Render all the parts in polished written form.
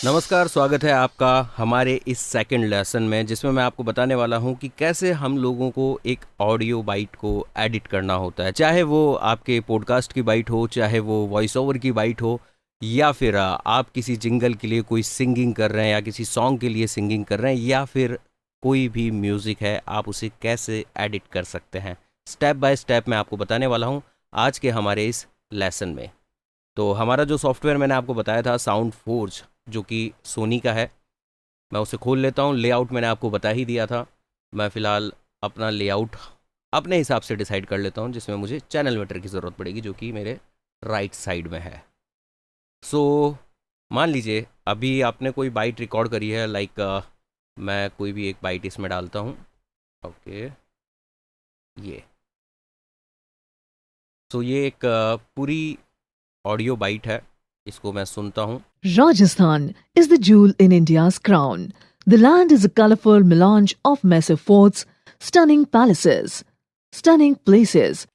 नमस्कार, स्वागत है आपका हमारे इस सेकंड लेसन में, जिसमें मैं आपको बताने वाला हूं कि कैसे हम लोगों को एक ऑडियो बाइट को एडिट करना होता है। चाहे वो आपके पॉडकास्ट की बाइट हो, चाहे वो वॉइस ओवर की बाइट हो, या फिर आप किसी जिंगल के लिए कोई सिंगिंग कर रहे हैं, या किसी सॉन्ग के लिए सिंगिंग कर रहे हैं, या फिर कोई भी म्यूज़िक है, आप उसे कैसे एडिट कर सकते हैं। स्टेप बाय स्टेप मैं आपको बताने वाला हूँ आज के हमारे इस लेसन में। तो हमारा जो सॉफ्टवेयर मैंने आपको बताया था, साउंड फोर्ज, जो कि सोनी का है, मैं उसे खोल लेता हूँ। लेआउट मैंने आपको बता ही दिया था। मैं फ़िलहाल अपना लेआउट अपने हिसाब से डिसाइड कर लेता हूँ, जिसमें मुझे चैनल मीटर की ज़रूरत पड़ेगी, जो कि मेरे राइट साइड में है। सो मान लीजिए अभी आपने कोई बाइट रिकॉर्ड करी है, लाइक मैं कोई भी एक बाइट इसमें डालता हूँ। ओके, ये सो ये एक पूरी ऑडियो बाइट है, इसको मैं सुनता हूँ। Rajasthan is the jewel in India's crown. The land is a colorful melange of massive forts, stunning palaces, stunning places.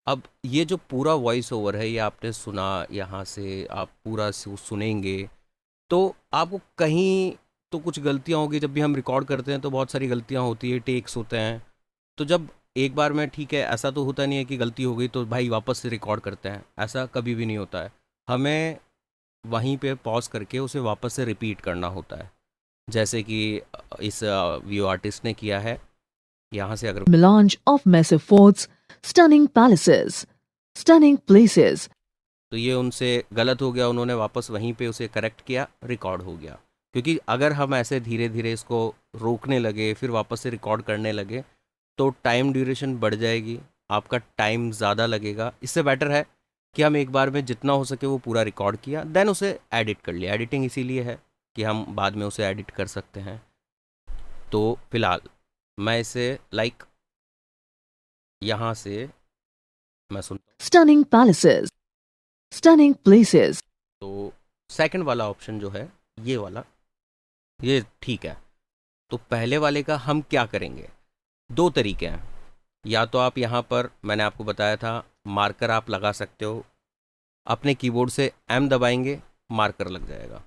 अब ये जो पूरा वॉइस ओवर है, ये आपने सुना, यहाँ से आप पूरा सुनेंगे तो आपको कहीं तो कुछ गलतियाँ होगी। जब भी हम रिकॉर्ड करते हैं तो बहुत सारी गलतियाँ होती है, टेक्स होते हैं। तो जब एक बार में ठीक है, ऐसा तो होता नहीं है कि गलती हो गई तो भाई वापस से रिकॉर्ड करते हैं, ऐसा कभी भी नहीं होता है। हमें वहीं पे पॉज करके उसे वापस से रिपीट करना होता है, जैसे कि इस व्यू आर्टिस्ट ने किया है। यहाँ से अगर Melange of massive forts, stunning palaces, stunning places. तो ये उनसे गलत हो गया, उन्होंने वापस वहीं पे उसे करेक्ट किया, रिकॉर्ड हो गया। क्योंकि अगर हम ऐसे धीरे धीरे इसको रोकने लगे, फिर वापस से रिकॉर्ड करने लगे, तो टाइम ड्यूरेशन बढ़ जाएगी, आपका टाइम ज़्यादा लगेगा। इससे बेटर है कि हम एक बार में जितना हो सके वो पूरा रिकॉर्ड किया, देन उसे एडिट कर लिया। एडिटिंग इसीलिए है कि हम बाद में उसे एडिट कर सकते हैं। तो फिलहाल मैं इसे लाइक यहाँ से मैं सुनता हूँ। Stunning palaces, stunning places. तो सेकंड वाला ऑप्शन जो है, ये वाला, ये ठीक है। तो पहले वाले का हम क्या करेंगे, दो तरीके हैं। या तो आप यहाँ पर, मैंने आपको बताया था, मार्कर आप लगा सकते हो। अपने कीबोर्ड से एम दबाएंगे, मार्कर लग जाएगा।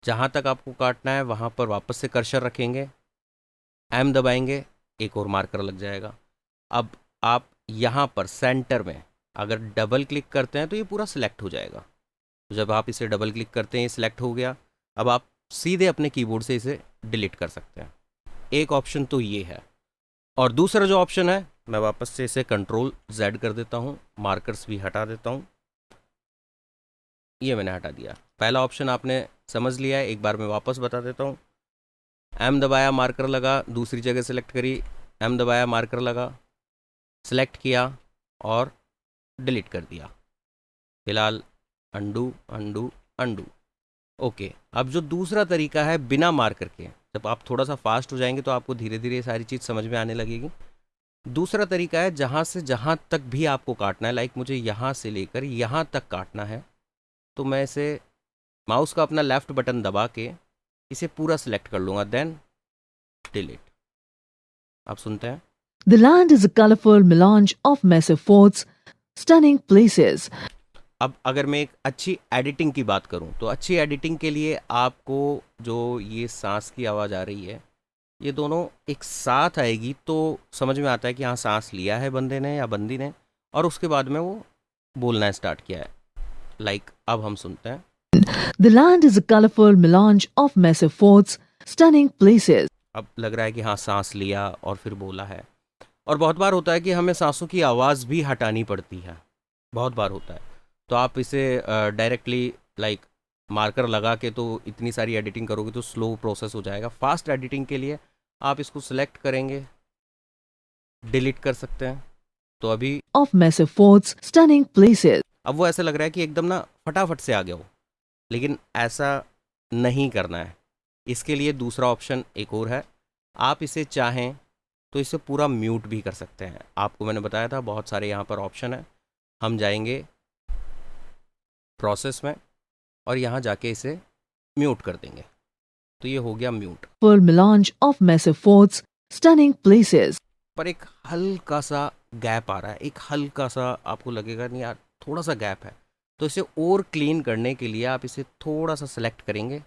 जहाँ तक आपको काटना है वहाँ पर वापस से कर्सर रखेंगे, एम दबाएंगे, एक और मार्कर लग जाएगा। अब आप यहाँ पर सेंटर में अगर डबल क्लिक करते हैं तो ये पूरा सिलेक्ट हो जाएगा। तो जब आप इसे डबल क्लिक करते हैं, ये सिलेक्ट हो गया। अब आप सीधे अपने कीबोर्ड से इसे डिलीट कर सकते हैं। एक ऑप्शन तो ये है, और दूसरा जो ऑप्शन है, मैं वापस से इसे कंट्रोल जेड कर देता हूँ, मार्कर्स भी हटा देता हूँ। ये मैंने हटा दिया। पहला ऑप्शन आपने समझ लिया है, एक बार मैं वापस बता देता हूँ। एम दबाया, मार्कर लगा, दूसरी जगह सेलेक्ट करी, एम दबाया, मार्कर लगा, सेलेक्ट किया और डिलीट कर दिया। फिलहाल अंडू अंडू अंडू। ओके, अब जो दूसरा तरीका है बिना मार्कर के, जब आप थोड़ा सा फास्ट हो जाएंगे तो आपको धीरे धीरे ये सारी चीज़ समझ में आने लगेगी। दूसरा तरीका है जहाँ से जहाँ तक भी आपको काटना है, लाइक मुझे यहाँ से लेकर यहाँ तक काटना है, तो मैं इसे माउस का अपना लेफ्ट बटन दबा के इसे पूरा सिलेक्ट कर लूँगा, देन डिलीट। आप सुनते हैं। The land is a colorful melange of massive forts, stunning places. अब अगर मैं एक अच्छी एडिटिंग की बात करूं, तो अच्छी एडिटिंग के लिए आपको जो ये सांस की आवाज़ आ रही है, ये दोनों एक साथ आएगी तो समझ में आता है कि हाँ, सांस लिया है बंदे ने या बंदी ने, और उसके बाद में वो बोलना स्टार्ट किया है। लाइक अब हम सुनते हैं। The land is a colorful melange of massive forts, stunning places. अब लग रहा है कि हाँ, सांस लिया और फिर बोला है। और बहुत बार होता है कि हमें सांसों की आवाज़ भी हटानी पड़ती है, बहुत बार होता है। तो आप इसे डायरेक्टली लाइक मार्कर लगा के तो इतनी सारी एडिटिंग करोगे तो स्लो प्रोसेस हो जाएगा। फास्ट एडिटिंग के लिए आप इसको सिलेक्ट करेंगे, डिलीट कर सकते हैं। तो अभी Of massive forts, stunning places. अब वो ऐसा लग रहा है कि एकदम ना फटाफट से आ गया हो, लेकिन ऐसा नहीं करना है। इसके लिए दूसरा ऑप्शन एक और है। आप इसे चाहें तो इसे पूरा म्यूट भी कर सकते हैं। आपको मैंने बताया था बहुत सारे यहाँ पर ऑप्शन है। हम जाएंगे प्रोसेस में और यहाँ जाके इसे म्यूट कर देंगे, तो ये हो गया mute. Full melange of massive forts, stunning places. पर एक हल्का सा गैप आ रहा है, एक हल्का सा, आपको लगेगा नहीं यार थोड़ा सा गैप है, तो इसे और क्लीन करने के लिए आप इसे थोड़ा सा सेलेक्ट करेंगे,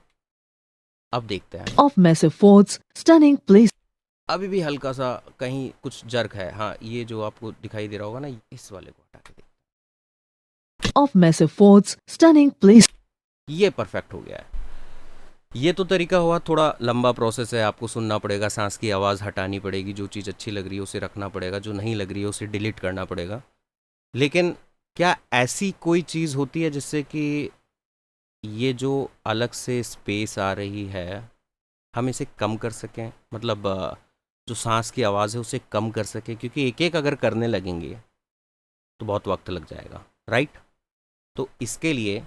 अब देखते हैं, of Messer Ford's stunning place अभी भी हल्का सा कहीं कुछ जर्क है। हाँ, ये जो आपको दिखाई दे रहा होगा ना, इस वाले को हटा के देखते of Messer Ford's stunning place हैं, ये परफेक्ट हो गया है। ये तो तरीका हुआ, थोड़ा लंबा प्रोसेस है, आपको सुनना पड़ेगा, सांस की आवाज़ हटानी पड़ेगी, जो चीज़ अच्छी लग रही है उसे रखना पड़ेगा, जो नहीं लग रही है उसे डिलीट करना पड़ेगा। लेकिन क्या ऐसी कोई चीज़ होती है जिससे कि ये जो अलग से स्पेस आ रही है हम इसे कम कर सकें? मतलब जो सांस की आवाज़ है उसे कम कर सकें, क्योंकि एक एक अगर करने लगेंगे तो बहुत वक्त लग जाएगा, राइट? तो इसके लिए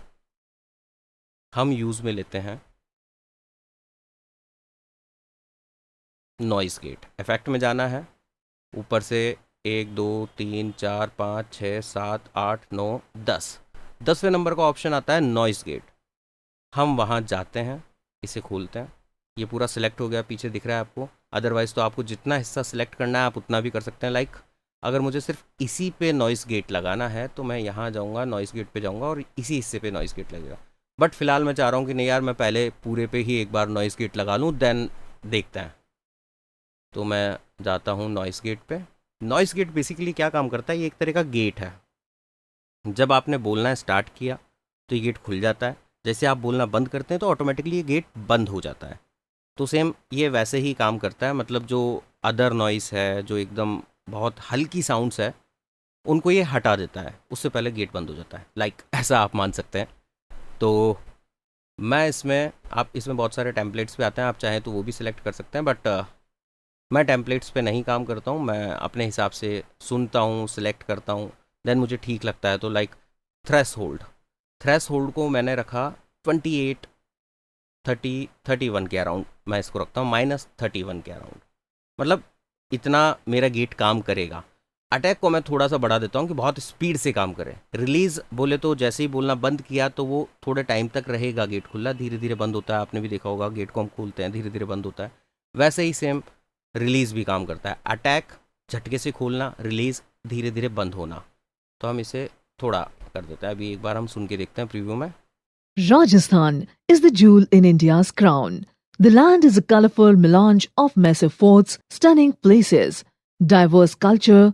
हम यूज़ में लेते हैं नॉइस गेट। इफेक्ट में जाना है, ऊपर से 1 2 3 4 5 6 7 8 9 10, 10वें नंबर का ऑप्शन आता है नॉइस गेट। हम वहाँ जाते हैं, इसे खोलते हैं, ये पूरा सिलेक्ट हो गया, पीछे दिख रहा है आपको। अदरवाइज़ तो आपको जितना हिस्सा सिलेक्ट करना है आप उतना भी कर सकते हैं। लाइक अगर मुझे सिर्फ इसी पे नॉइस गेट लगाना है तो मैं यहाँ जाऊँगा, नॉइस गेट पे जाऊँगा और इसी हिस्से पे नॉइस गेट लगेगा। बट फिलहाल मैं चाह रहा हूँ कि नहीं यार, मैं पहले पूरे पे ही एक बार नॉइस गेट लगा लूँ, देन देखते हैं। तो मैं जाता हूँ नॉइस गेट पे। नॉइस गेट बेसिकली क्या काम करता है, ये एक तरह का गेट है। जब आपने बोलना स्टार्ट किया तो ये गेट खुल जाता है, जैसे आप बोलना बंद करते हैं तो ऑटोमेटिकली ये गेट बंद हो जाता है। तो सेम ये वैसे ही काम करता है, मतलब जो अदर नॉइस है, जो एकदम बहुत हल्की साउंड्स है, उनको ये हटा देता है, उससे पहले गेट बंद हो जाता है। लाइक ऐसा आप मान सकते हैं। तो मैं इसमें, आप इसमें बहुत सारे टेम्पलेट्स पे आते हैं, आप चाहें तो वो भी सिलेक्ट कर सकते हैं, बट मैं टेम्पलेट्स पे नहीं काम करता हूँ। मैं अपने हिसाब से सुनता हूँ, सिलेक्ट करता हूँ, देन मुझे ठीक लगता है। तो लाइक थ्रेस होल्ड को मैंने रखा 28 30 31 के अराउंड, मैं इसको रखता हूँ -31 के अराउंड। मतलब इतना मेरा गेट काम करेगा। अटैक को मैं थोड़ा सा बढ़ा देता हूँ कि बहुत स्पीड से काम करे। रिलीज़ बोले तो जैसे ही बोलना बंद किया तो वो थोड़े टाइम तक रहेगा गेट खुला, धीरे धीरे बंद होता है। आपने भी देखा होगा, गेट को हम खोलते हैं धीरे धीरे बंद होता है, वैसे ही सेम रिलीज़ भी काम करता है। अटैक झटके से खोलना, रिलीज़ धीरे धीरे बंद होना। तो हम इसे थोड़ा कर देते हैं। अभी एक बार हम सुन के देखते हैं प्रीव्यू में। Rajasthan is the jewel in India's crown. The land is a colorful melange of Messer Ford's stunning places, diverse cultures,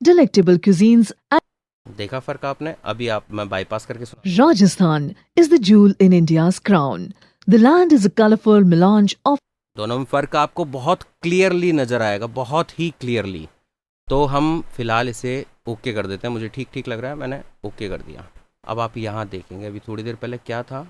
delectable cuisines, and देखा फ़र्क आपने? अभी आप, मैं बाईपास करके सुना। Rajasthan is the jewel in India's crown. The land is a colorful melange of दोनों में फ़र्क आपको बहुत क्लियरली नज़र आएगा, बहुत ही क्लियरली। तो हम फिलहाल इसे ओके कर देते हैं, मुझे ठीक ठीक लग रहा है, मैंने ओके कर दिया। अब आप यहाँ देखेंगे अभी थोड़ी देर पहले क्या था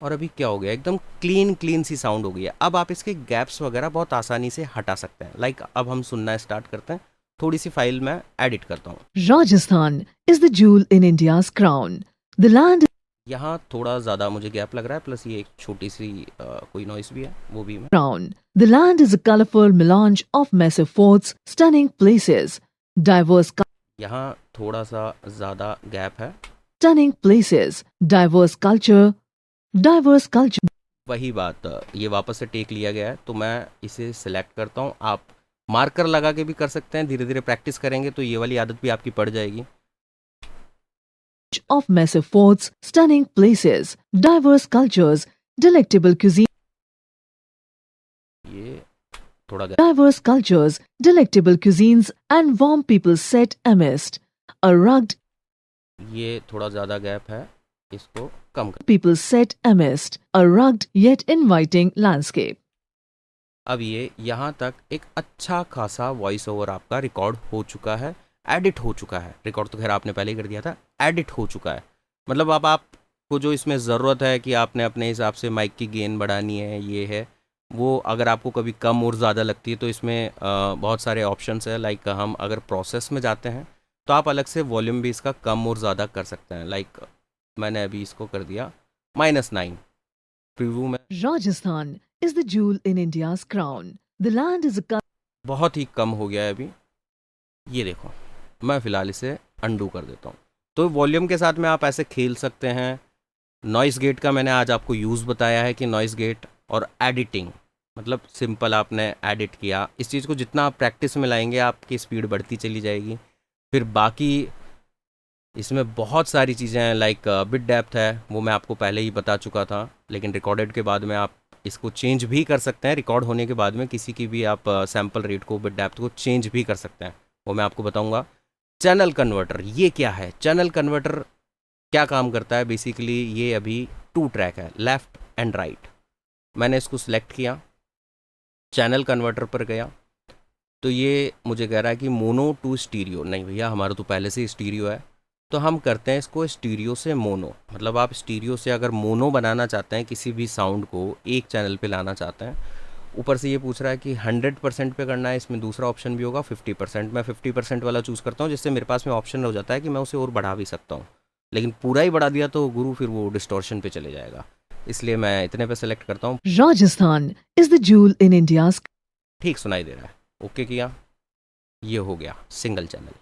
और अभी क्या हो गया, एकदम क्लीन सी साउंड हो गई है। अब आप इसके गैप्स वगैरह बहुत आसानी से हटा सकते हैं। लाइक अब हम सुनना स्टार्ट करते हैं, थोड़ी सी फाइल मैं एडिट करता हूँ। Rajasthan is the jewel in India's crown. The land यहाँ थोड़ा ज़्यादा मुझे गैप लग रहा है, प्लस ये एक छोटी सी कोई नॉइस भी है, वो भी मैं। crown. The land is a colorful melange of Messer Ford's stunning places, diverse यहाँ थोड़ा सा ज़्यादा गैप है। diverse culture. वही बात, ये वापस से टेक लिया गया है, तो मैं इसे सिलेक्ट करता हूँ। आप मार्कर लगा के भी कर सकते हैं, धीरे धीरे प्रैक्टिस करेंगे तो ये वाली आदत भी आपकी पड़ जाएगी। Of Messer Ford's stunning places, diverse cultures, delectable cuisine, ये थोड़ा diverse cultures, delectable cuisines, and warm people set amidst a rugged ये थोड़ा ज़्यादा गैप है, इसको कम कर। people set amidst a rugged yet inviting landscape. अब ये यहाँ तक एक अच्छा खासा वॉइस ओवर आपका रिकॉर्ड हो चुका है, एडिट हो चुका है। रिकॉर्ड तो खैर आपने पहले ही कर दिया था, एडिट हो चुका है। मतलब अब आपको जो इसमें ज़रूरत है कि आपने अपने हिसाब से माइक की गेन बढ़ानी है, ये है वो। अगर आपको कभी कम और ज़्यादा लगती है तो इसमें बहुत सारे ऑप्शंस है। लाइक हम अगर प्रोसेस में जाते हैं तो आप अलग से वॉल्यूम भी इसका कम और ज़्यादा कर सकते हैं। लाइक मैंने अभी इसको कर दिया -9 प्रीव्यू में। Rajasthan is the jewel in India's crown. The land is a बहुत ही कम हो गया है अभी, ये देखो। मैं फ़िलहाल इसे अंडू कर देता हूँ। तो वॉल्यूम के साथ में आप ऐसे खेल सकते हैं। नॉइस गेट का मैंने आज आपको यूज़ बताया है कि नॉइस गेट और एडिटिंग, मतलब सिंपल आपने एडिट किया, इस चीज़ को जितना आप प्रैक्टिस में लाएंगे आपकी स्पीड बढ़ती चली जाएगी। फिर बाकी इसमें बहुत सारी चीज़ें हैं, लाइक बिट डेप्थ है, वो मैं आपको पहले ही बता चुका था, लेकिन रिकॉर्डेड के बाद में आप इसको चेंज भी कर सकते हैं। रिकॉर्ड होने के बाद में किसी की भी आप सैम्पल रेट को, बिट डेप्थ को चेंज भी कर सकते हैं, वो मैं आपको बताऊंगा। चैनल कन्वर्टर, ये क्या है? चैनल कन्वर्टर क्या काम करता है? बेसिकली ये अभी 2 ट्रैक है, लेफ़्ट एंड राइट। मैंने इसको सिलेक्ट किया, चैनल कन्वर्टर पर गया, तो ये मुझे कह रहा है कि मोनो टू स्टीरियो। नहीं भैया, हमारा तो पहले से ही स्टीरियो है, तो हम करते हैं इसको स्टीरियो से मोनो। मतलब आप स्टीरियो से अगर मोनो बनाना चाहते हैं, किसी भी साउंड को एक चैनल पे लाना चाहते हैं, ऊपर से ये पूछ रहा है कि 100% पे करना है, इसमें दूसरा ऑप्शन भी होगा 50%। मैं 50% वाला चूज़ करता हूँ, जिससे मेरे पास में ऑप्शन हो जाता है कि मैं उसे और बढ़ा भी सकता हूँ। लेकिन पूरा ही बढ़ा दिया तो गुरु फिर वो डिस्टॉर्शन पे चले जाएगा, इसलिए मैं इतने पे सेलेक्ट करता हूँ। Rajasthan is the jewel in India's ठीक सुनाई दे रहा है, ओके किया, ये हो गया सिंगल चैनल।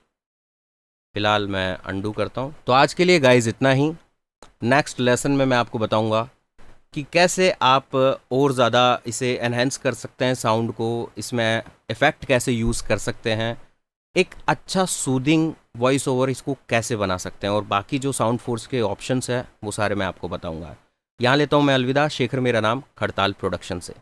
फिलहाल मैं अंडू करता हूँ। तो आज के लिए गाइज इतना ही। नेक्स्ट लेसन में मैं आपको बताऊंगा कि कैसे आप और ज़्यादा इसे एनहेंस कर सकते हैं साउंड को, इसमें इफ़ेक्ट कैसे यूज़ कर सकते हैं, एक अच्छा सूदिंग वॉइस ओवर इसको कैसे बना सकते हैं, और बाकी जो साउंड फोर्स के ऑप्शंस हैं वो सारे मैं आपको बताऊंगा। यहाँ लेता हूँ मैं अलविदा। शेखर मेरा नाम, खड़ताल प्रोडक्शन से।